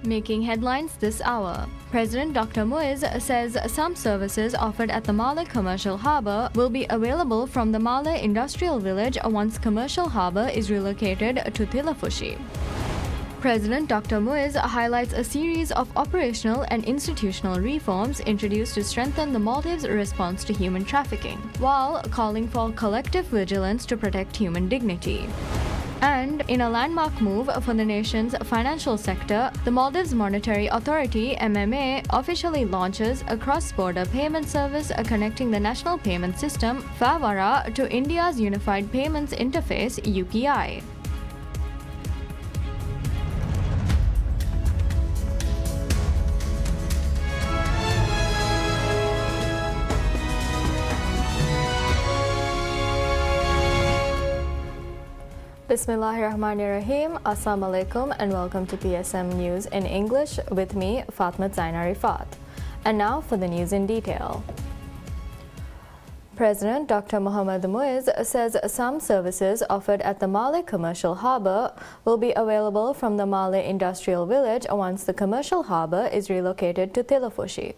Making headlines this hour. President Dr. Muiz says some services offered at the Malé Commercial Harbour will be available from the Malé Industrial Village once Commercial Harbour is relocated to Tilafushi. President Dr. Muiz highlights a series of operational and institutional reforms introduced to strengthen the Maldives' response to human trafficking, while calling for collective vigilance to protect human dignity. And in a landmark move for the nation's financial sector, the Maldives Monetary Authority (MMA) officially launches a cross-border payment service connecting the national payment system (FAVARA) to India's Unified Payments Interface (UPI). Bismillahirrahmanirrahim. Assalamu alaikum and welcome to PSM News in English with me, Fatma Zaina Rifat. And now for the news in detail. President Dr. Mohammad Muiz says some services offered at the Malé Commercial Harbour will be available from the Malé Industrial Village once the commercial harbour is relocated to Tilafushi.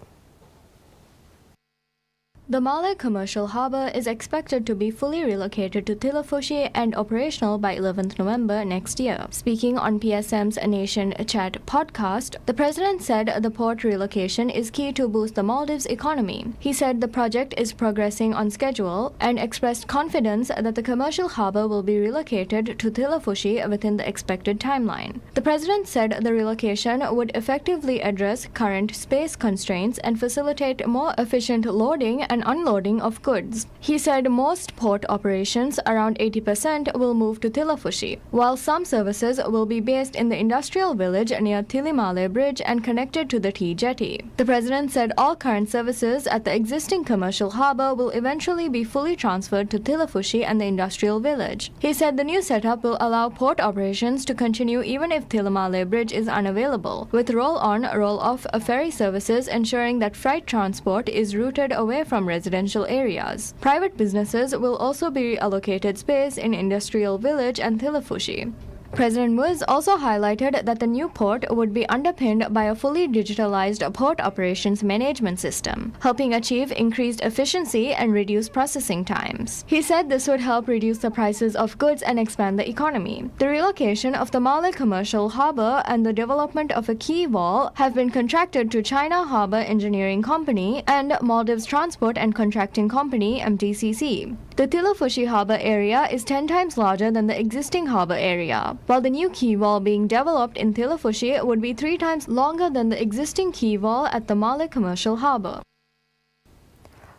The Malé Commercial Harbour is expected to be fully relocated to Tilafushi and operational by 11th November next year. Speaking on PSM's Nation Chat podcast, the president said the port relocation is key to boost the Maldives' economy. He said the project is progressing on schedule and expressed confidence that the commercial harbour will be relocated to Tilafushi within the expected timeline. The president said the relocation would effectively address current space constraints and facilitate more efficient loading and unloading of goods. He said most port operations, around 80%, will move to Tilafushi, while some services will be based in the industrial village near Tilimale Bridge and connected to the T jetty. The president said all current services at the existing commercial harbour will eventually be fully transferred to Tilafushi and the industrial village. He said the new setup will allow port operations to continue even if Tilimale Bridge is unavailable, with roll-on, roll-off ferry services ensuring that freight transport is routed away from residential areas. Private businesses will also be allocated space in industrial village and Tilafushi. President Muiz also highlighted that the new port would be underpinned by a fully digitalized port operations management system, helping achieve increased efficiency and reduce processing times. He said this would help reduce the prices of goods and expand the economy. The relocation of the Malé Commercial Harbour and the development of a quay wall have been contracted to China Harbour Engineering Company and Maldives Transport and Contracting Company (MTCC). The Tilafushi harbour area is 10 times larger than the existing harbour area, while the new quay wall being developed in Tilafushi would be 3 times longer than the existing quay wall at the Malé Commercial Harbour.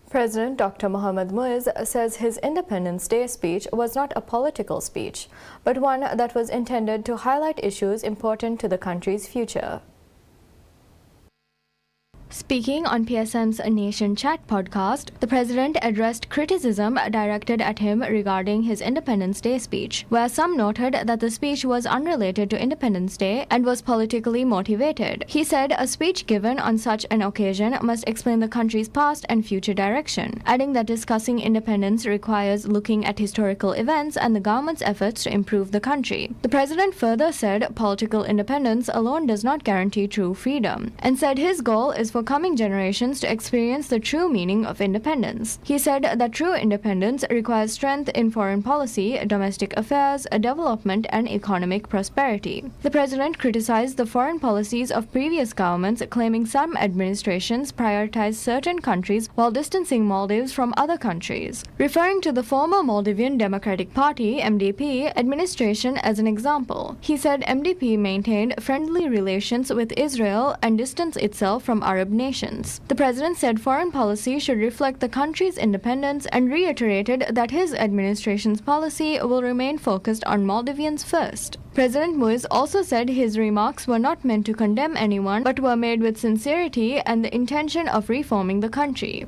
President Dr. Mohammad Muiz says his Independence Day speech was not a political speech, but one that was intended to highlight issues important to the country's future. Speaking on PSM's Nation Chat podcast, the president addressed criticism directed at him regarding his Independence Day speech, where some noted that the speech was unrelated to Independence Day and was politically motivated. He said a speech given on such an occasion must explain the country's past and future direction, adding that discussing independence requires looking at historical events and the government's efforts to improve the country. The president further said political independence alone does not guarantee true freedom, and said his goal is for coming generations to experience the true meaning of independence. He said that true independence requires strength in foreign policy, domestic affairs, development, and economic prosperity. The president criticized the foreign policies of previous governments, claiming some administrations prioritized certain countries while distancing Maldives from other countries. Referring to the former Maldivian Democratic Party (MDP) administration as an example, he said MDP maintained friendly relations with Israel and distanced itself from Arab nations. The president said foreign policy should reflect the country's independence and reiterated that his administration's policy will remain focused on Maldivians first. President Muiz also said his remarks were not meant to condemn anyone but were made with sincerity and the intention of reforming the country.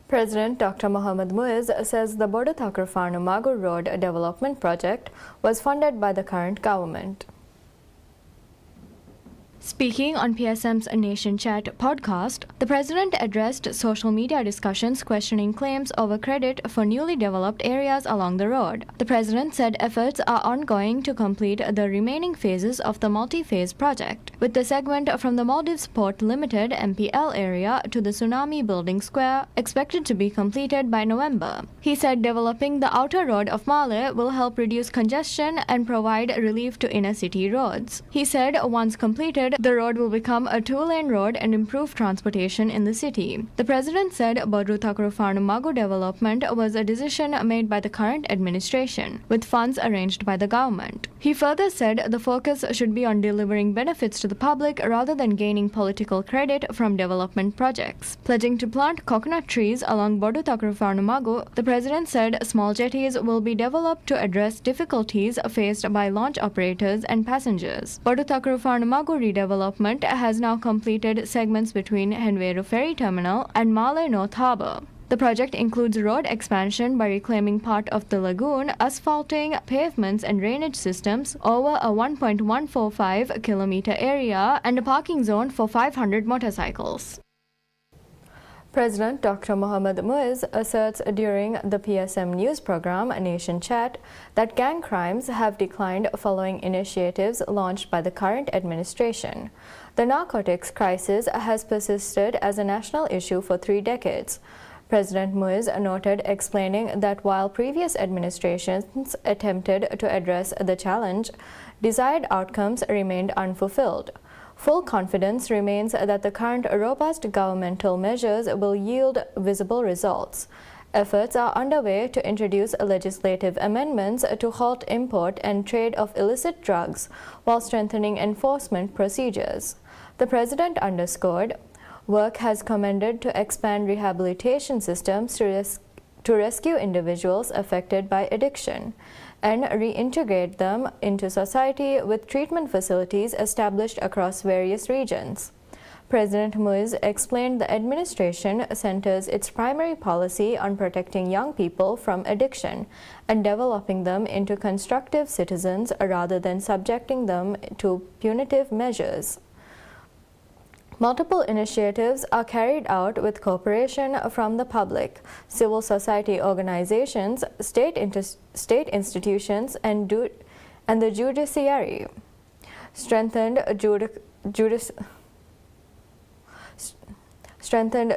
President Dr. Mohammad Muiz says the Bodo Thakurfarnu Magur Road development project was funded by the current government. Speaking on PSM's Nation Chat podcast, the president addressed social media discussions questioning claims over credit for newly developed areas along the road. The president said efforts are ongoing to complete the remaining phases of the multi-phase project, with the segment from the Maldives Port Limited MPL area to the Tsunami Building Square expected to be completed by November. He said developing the outer road of Male will help reduce congestion and provide relief to inner city roads. He said once completed, the road will become a two-lane road and improve transportation in the city. The president said Bodu Takrufanu development was a decision made by the current administration, with funds arranged by the government. He further said the focus should be on delivering benefits to the public rather than gaining political credit from development projects. Pledging to plant coconut trees along Bodu Takrufanu, the president said small jetties will be developed to address difficulties faced by launch operators and passengers. Bodu Takrufanu redevelopment has now completed segments between Henveru Ferry Terminal and Male North Harbour. The project includes road expansion by reclaiming part of the lagoon, asphalting, pavements and drainage systems over a 1.145 kilometer area and a parking zone for 500 motorcycles. President Dr. Mohammad Muiz asserts during the PSM news program Nation Chat that gang crimes have declined following initiatives launched by the current administration. The narcotics crisis has persisted as a national issue for 3 decades. President Muiz noted, explaining that while previous administrations attempted to address the challenge, desired outcomes remained unfulfilled. Full confidence remains that the current robust governmental measures will yield visible results. Efforts are underway to introduce legislative amendments to halt import and trade of illicit drugs while strengthening enforcement procedures. The president underscored, work has commenced to expand rehabilitation systems to rescue individuals affected by addiction and reintegrate them into society with treatment facilities established across various regions. President Muiz explained the administration centers its primary policy on protecting young people from addiction and developing them into constructive citizens rather than subjecting them to punitive measures. Multiple initiatives are carried out with cooperation from the public, civil society organizations, state institutions, and the judiciary. Strengthened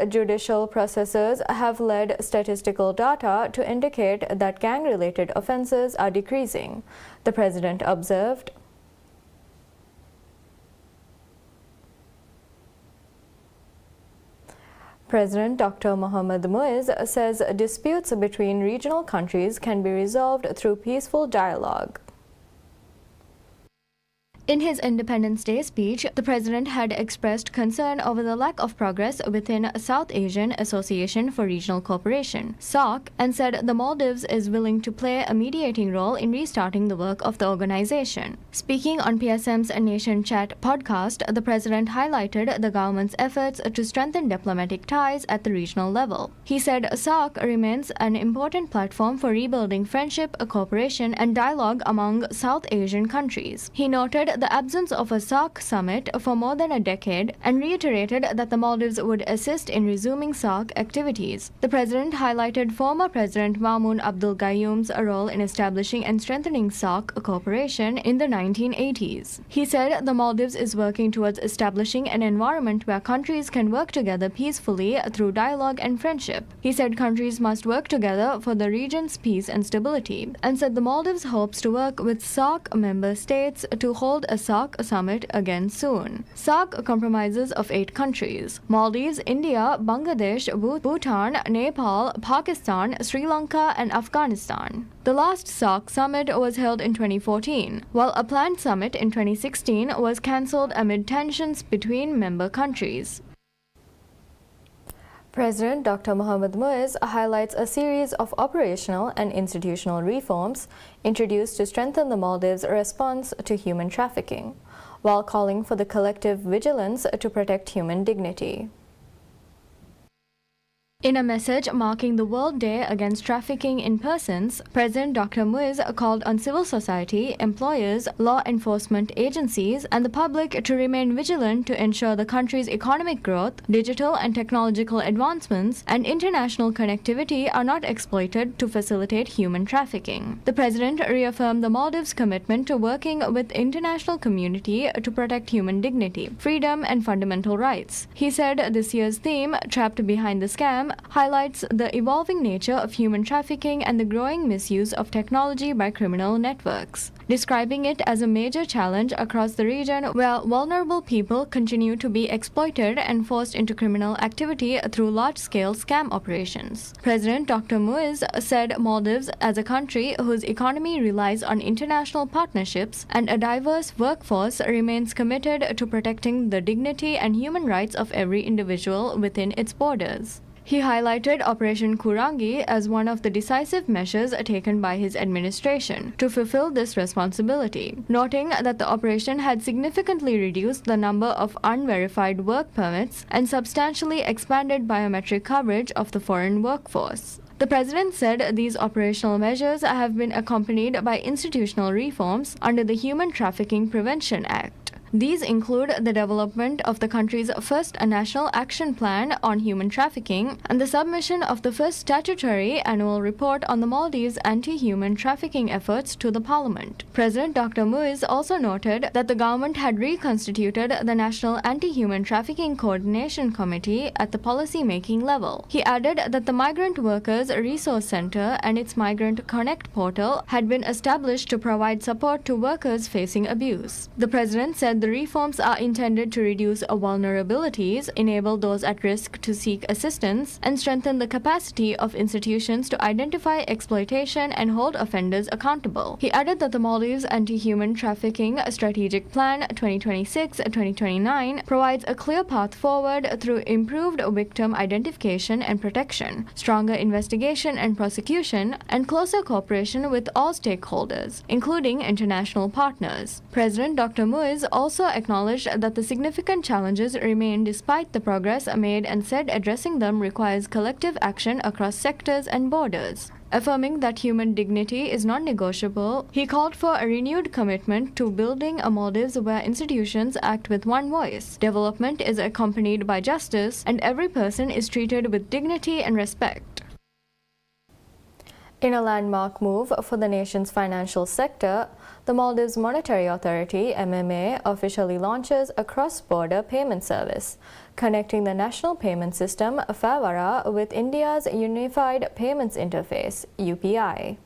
judicial processes have led statistical data to indicate that gang-related offenses are decreasing, the president observed. President Dr. Mohammad Muiz says disputes between regional countries can be resolved through peaceful dialogue. In his Independence Day speech, the president had expressed concern over the lack of progress within South Asian Association for Regional Cooperation, SAARC, and said the Maldives is willing to play a mediating role in restarting the work of the organization. Speaking on PSM's Nation Chat podcast, the president highlighted the government's efforts to strengthen diplomatic ties at the regional level. He said SAARC remains an important platform for rebuilding friendship, cooperation, and dialogue among South Asian countries. He noted the absence of a SAARC summit for more than a decade and reiterated that the Maldives would assist in resuming SAARC activities. The president highlighted former President Maumoon Abdul Gayoom's role in establishing and strengthening SAARC cooperation in the 1980s. He said the Maldives is working towards establishing an environment where countries can work together peacefully through dialogue and friendship. He said countries must work together for the region's peace and stability, and said the Maldives hopes to work with SAARC member states to hold a SAARC summit again soon. SAARC comprises of 8 countries: Maldives, India, Bangladesh, Bhutan, Nepal, Pakistan, Sri Lanka, and Afghanistan. The last SAARC summit was held in 2014, while a planned summit in 2016 was cancelled amid tensions between member countries. President Dr. Mohammad Muiz highlights a series of operational and institutional reforms introduced to strengthen the Maldives' response to human trafficking, while calling for the collective vigilance to protect human dignity. In a message marking the World Day Against Trafficking in Persons, President Dr. Muiz called on civil society, employers, law enforcement agencies, and the public to remain vigilant to ensure the country's economic growth, digital and technological advancements, and international connectivity are not exploited to facilitate human trafficking. The president reaffirmed the Maldives' commitment to working with the international community to protect human dignity, freedom, and fundamental rights. He said this year's theme, Trapped Behind the Scam, highlights the evolving nature of human trafficking and the growing misuse of technology by criminal networks, describing it as a major challenge across the region where vulnerable people continue to be exploited and forced into criminal activity through large-scale scam operations. President Dr. Muiz said Maldives, as a country whose economy relies on international partnerships and a diverse workforce, remains committed to protecting the dignity and human rights of every individual within its borders. He highlighted Operation Kurangi as one of the decisive measures taken by his administration to fulfill this responsibility, noting that the operation had significantly reduced the number of unverified work permits and substantially expanded biometric coverage of the foreign workforce. The president said these operational measures have been accompanied by institutional reforms under the Human Trafficking Prevention Act. These include the development of the country's first National Action Plan on Human Trafficking and the submission of the first statutory annual report on the Maldives' anti-human trafficking efforts to the parliament. President Dr. Muiz also noted that the government had reconstituted the National Anti-Human Trafficking Coordination Committee at the policy-making level. He added that the Migrant Workers Resource Center and its Migrant Connect portal had been established to provide support to workers facing abuse. The president said the reforms are intended to reduce vulnerabilities, enable those at risk to seek assistance, and strengthen the capacity of institutions to identify exploitation and hold offenders accountable. He added that the Maldives Anti-Human Trafficking Strategic Plan 2026-2029 provides a clear path forward through improved victim identification and protection, stronger investigation and prosecution, and closer cooperation with all stakeholders, including international partners. President Dr. Muiz also acknowledged that the significant challenges remain despite the progress made and said addressing them requires collective action across sectors and borders. Affirming that human dignity is non-negotiable, he called for a renewed commitment to building a Maldives where institutions act with one voice, development is accompanied by justice, and every person is treated with dignity and respect. In a landmark move for the nation's financial sector, the Maldives Monetary Authority (MMA) officially launches a cross-border payment service, connecting the national payment system FAVARA with India's Unified Payments Interface (UPI).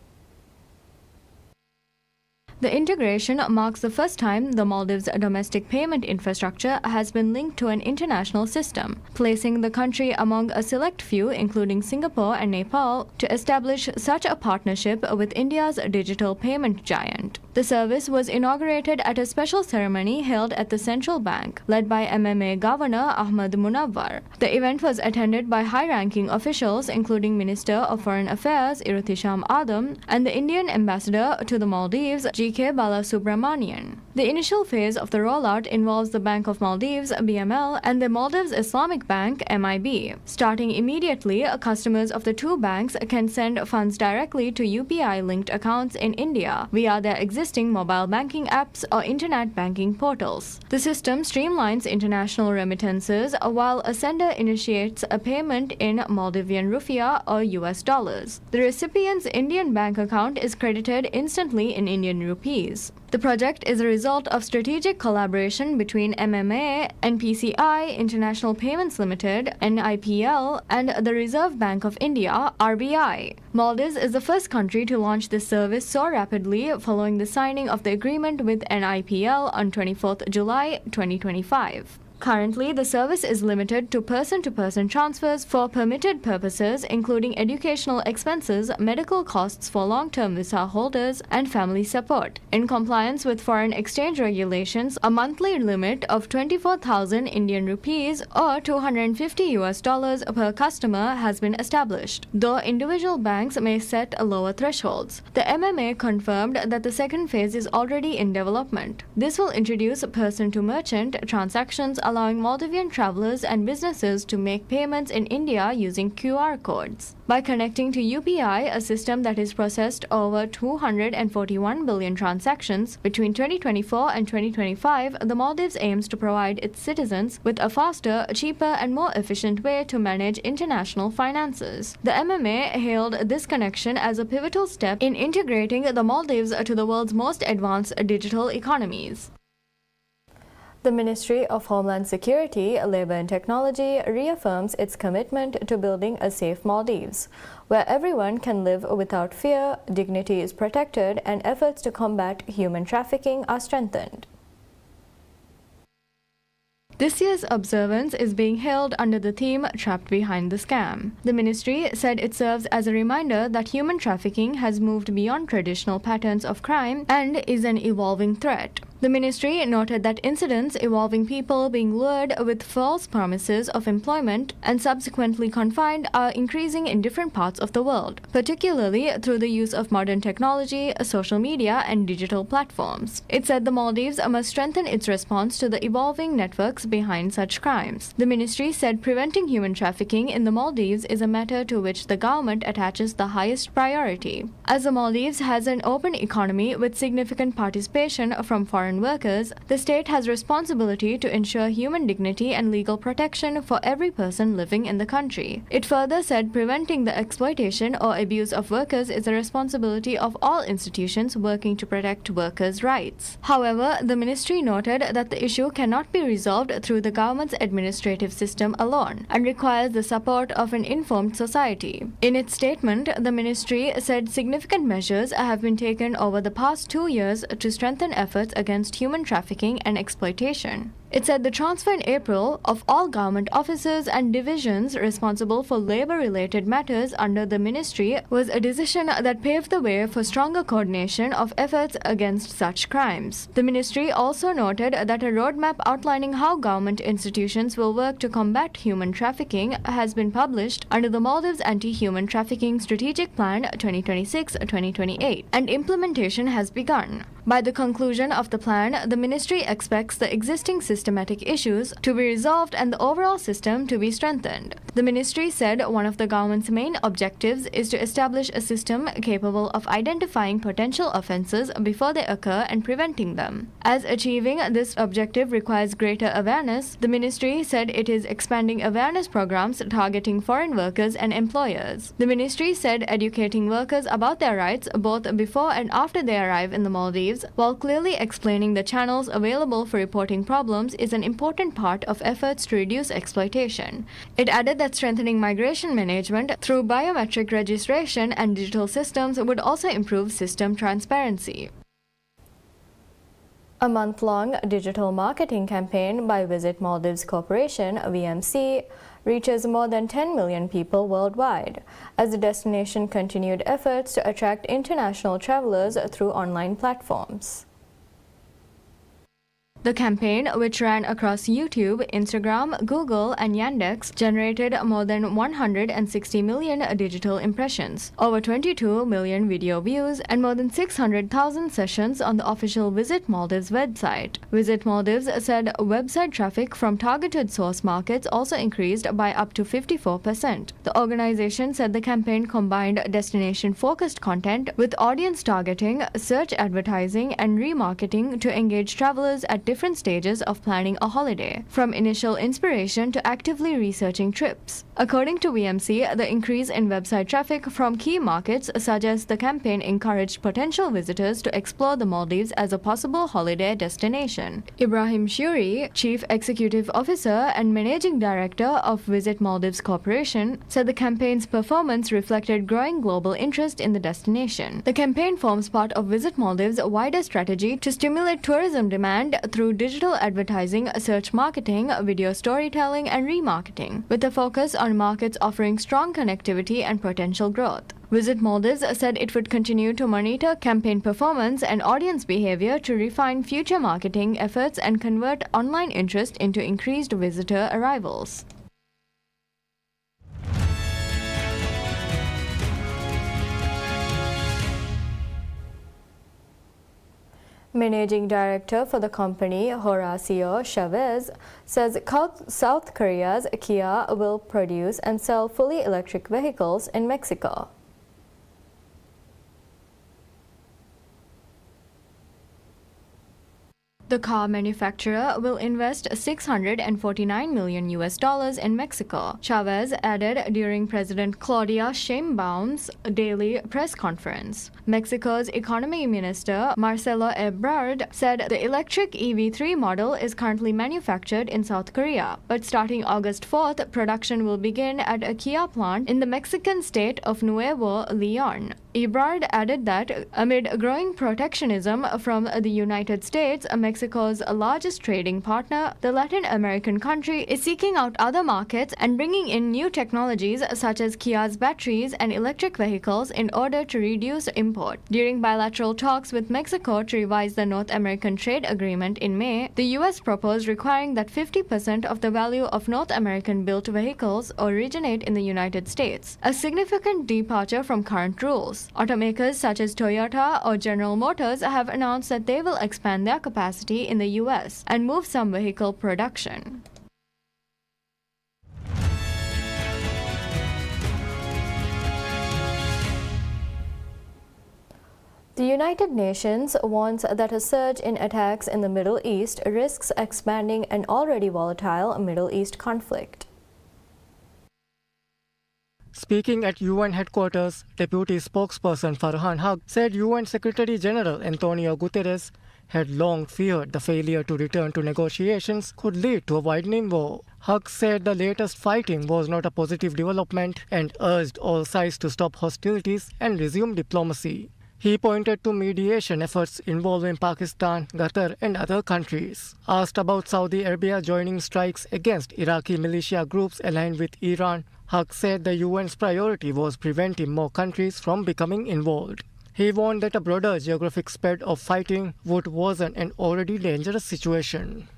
The integration marks the first time the Maldives' domestic payment infrastructure has been linked to an international system, placing the country among a select few, including Singapore and Nepal, to establish such a partnership with India's digital payment giant. The service was inaugurated at a special ceremony held at the Central Bank, led by MMA Governor Ahmad Munawwar. The event was attended by high-ranking officials, including Minister of Foreign Affairs Irtisham Adam and the Indian Ambassador to the Maldives, G.K. Balasubramanian. The initial phase of the rollout involves the Bank of Maldives (BML) and the Maldives Islamic Bank (MIB). Starting immediately, customers of the two banks can send funds directly to UPI-linked accounts in India via their existing mobile banking apps or internet banking portals. The system streamlines international remittances while a sender initiates a payment in Maldivian rupiah or US dollars. The recipient's Indian bank account is credited instantly in Indian rupees. The project is a result of strategic collaboration between MMA, NPCI, International Payments Limited, NIPL, and the Reserve Bank of India, RBI. Maldives is the first country to launch this service so rapidly following the signing of the agreement with NIPL on 24th July 2025. Currently, the service is limited to person-to-person transfers for permitted purposes, including educational expenses, medical costs for long-term visa holders, and family support. In compliance with foreign exchange regulations, a monthly limit of 24,000 Indian rupees or $250 per customer has been established, though individual banks may set lower thresholds. The MMA confirmed that the second phase is already in development. This will introduce person-to-merchant transactions allowing Maldivian travelers and businesses to make payments in India using QR codes. By connecting to UPI, a system that has processed over 241 billion transactions between 2024 and 2025, the Maldives aims to provide its citizens with a faster, cheaper, and more efficient way to manage international finances. The MMA hailed this connection as a pivotal step in integrating the Maldives to the world's most advanced digital economies. The Ministry of Homeland Security, Labour and Technology reaffirms its commitment to building a safe Maldives, where everyone can live without fear, dignity is protected, and efforts to combat human trafficking are strengthened. This year's observance is being held under the theme Trapped Behind the Scam. The ministry said it serves as a reminder that human trafficking has moved beyond traditional patterns of crime and is an evolving threat. The ministry noted that incidents involving people being lured with false promises of employment and subsequently confined are increasing in different parts of the world, particularly through the use of modern technology, social media, and digital platforms. It said the Maldives must strengthen its response to the evolving networks behind such crimes. The ministry said preventing human trafficking in the Maldives is a matter to which the government attaches the highest priority. As the Maldives has an open economy with significant participation from foreign workers, the state has responsibility to ensure human dignity and legal protection for every person living in the country. It further said preventing the exploitation or abuse of workers is a responsibility of all institutions working to protect workers' rights. However, the ministry noted that the issue cannot be resolved through the government's administrative system alone and requires the support of an informed society. In its statement, the ministry said significant measures have been taken over the past 2 years to strengthen efforts against human trafficking and exploitation. It said the transfer in April of all government officers and divisions responsible for labor-related matters under the ministry was a decision that paved the way for stronger coordination of efforts against such crimes. The ministry also noted that a roadmap outlining how government institutions will work to combat human trafficking has been published under the Maldives Anti-Human Trafficking Strategic Plan 2026-2028, and implementation has begun. By the conclusion of the plan, the ministry expects the existing systematic issues to be resolved and the overall system to be strengthened. The ministry said one of the government's main objectives is to establish a system capable of identifying potential offences before they occur and preventing them. As achieving this objective requires greater awareness, the ministry said it is expanding awareness programs targeting foreign workers and employers. The ministry said educating workers about their rights both before and after they arrive in the Maldives, while clearly explaining the channels available for reporting problems, is an important part of efforts to reduce exploitation. It added that strengthening migration management through biometric registration and digital systems would also improve system transparency. A month-long digital marketing campaign by Visit Maldives Corporation, VMC, reaches more than 10 million people worldwide, as the destination continued efforts to attract international travelers through online platforms. The campaign, which ran across YouTube, Instagram, Google, and Yandex, generated more than 160 million digital impressions, over 22 million video views, and more than 600,000 sessions on the official Visit Maldives website. Visit Maldives said website traffic from targeted source markets also increased by up to 54%. The organization said the campaign combined destination-focused content with audience targeting, search advertising, and remarketing to engage travelers at different stages of planning a holiday, from initial inspiration to actively researching trips. According to VMC, the increase in website traffic from key markets suggests the campaign encouraged potential visitors to explore the Maldives as a possible holiday destination. Ibrahim Shuri, Chief Executive Officer and Managing Director of Visit Maldives Corporation, said the campaign's performance reflected growing global interest in the destination. The campaign forms part of Visit Maldives' wider strategy to stimulate tourism demand through digital advertising, search marketing, video storytelling, and remarketing, with a focus on markets offering strong connectivity and potential growth. Visit Maldives said it would continue to monitor campaign performance and audience behavior to refine future marketing efforts and convert online interest into increased visitor arrivals. Managing director for the company, Horacio Chavez, says South Korea's Kia will produce and sell fully electric vehicles in Mexico. The car manufacturer will invest $649 million in Mexico, Chavez added during President Claudia Sheinbaum's daily press conference. Mexico's economy minister, Marcelo Ebrard, said the electric EV3 model is currently manufactured in South Korea, but starting August 4th, production will begin at a Kia plant in the Mexican state of Nuevo Leon. Ebrard added that amid growing protectionism from the United States, Mexico's largest trading partner, the Latin American country is seeking out other markets and bringing in new technologies such as Kia's batteries and electric vehicles in order to reduce import. During bilateral talks with Mexico to revise the North American trade agreement in May, the U.S. proposed requiring that 50% of the value of North American-built vehicles originate in the United States, a significant departure from current rules. Automakers such as Toyota or General Motors have announced that they will expand their capacity in the U.S. and move some vehicle production. The United Nations warns that a surge in attacks in the Middle East risks expanding an already volatile Middle East conflict. Speaking at UN headquarters, Deputy spokesperson Farhan Haq said UN Secretary-General Antonio Guterres had long feared the failure to return to negotiations could lead to a widening war. Haq said the latest fighting was not a positive development and urged all sides to stop hostilities and resume diplomacy. He pointed to mediation efforts involving Pakistan, Qatar and other countries. Asked about Saudi Arabia joining strikes against Iraqi militia groups aligned with Iran, Haq said the UN's priority was preventing more countries from becoming involved. He warned that a broader geographic spread of fighting would worsen an already dangerous situation.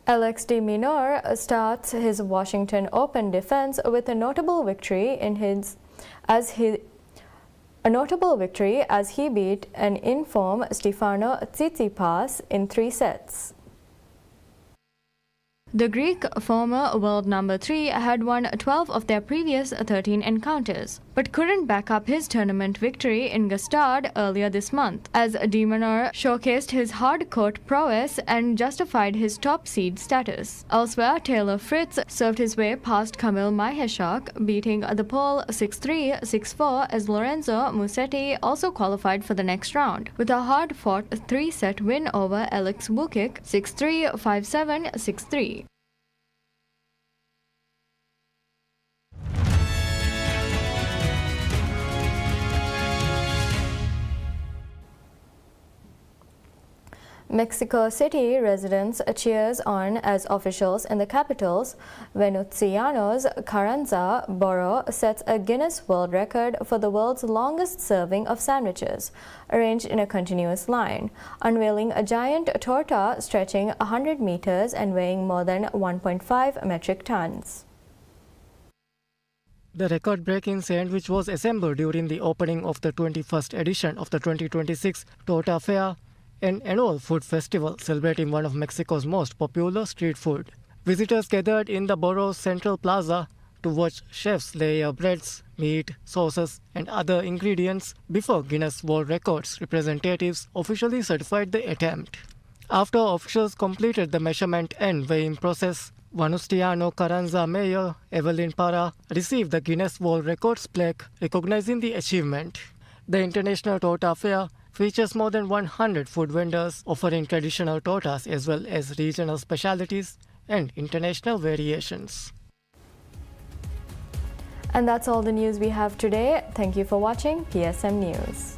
Alex de Minaur starts his Washington Open defense with a notable victory as he beat an in-form Stefano Tsitsipas in 3 sets. The Greek, former world number 3, had won 12 of their previous 13 encounters, but couldn't back up his tournament victory in Gstaad earlier this month, as de Minaur showcased his hard-court prowess and justified his top seed status. Elsewhere, Taylor Fritz served his way past Kamil Majeshchuk, beating the Pole 6-3, 6-4, as Lorenzo Musetti also qualified for the next round, with a hard-fought 3-set win over Alex Vukic 6-3, 5-7, 6-3. Mexico City residents cheers on as officials in the capital's Venustiano's Carranza borough sets a Guinness World Record for the world's longest serving of sandwiches, arranged in a continuous line, unveiling a giant torta stretching 100 meters and weighing more than 1.5 metric tons. The record-breaking sandwich was assembled during the opening of the 21st edition of the 2026 Torta Fair, an annual food festival celebrating one of Mexico's most popular street food. Visitors gathered in the borough's central plaza to watch chefs layer breads, meat, sauces, and other ingredients before Guinness World Records representatives officially certified the attempt. After officials completed the measurement and weighing process, Venustiano Carranza Mayor Evelyn Parra received the Guinness World Records plaque recognizing the achievement. The International Torta Fair features more than 100 food vendors offering traditional tortas as well as regional specialties and international variations. And that's all the news we have today. Thank you for watching PSM News.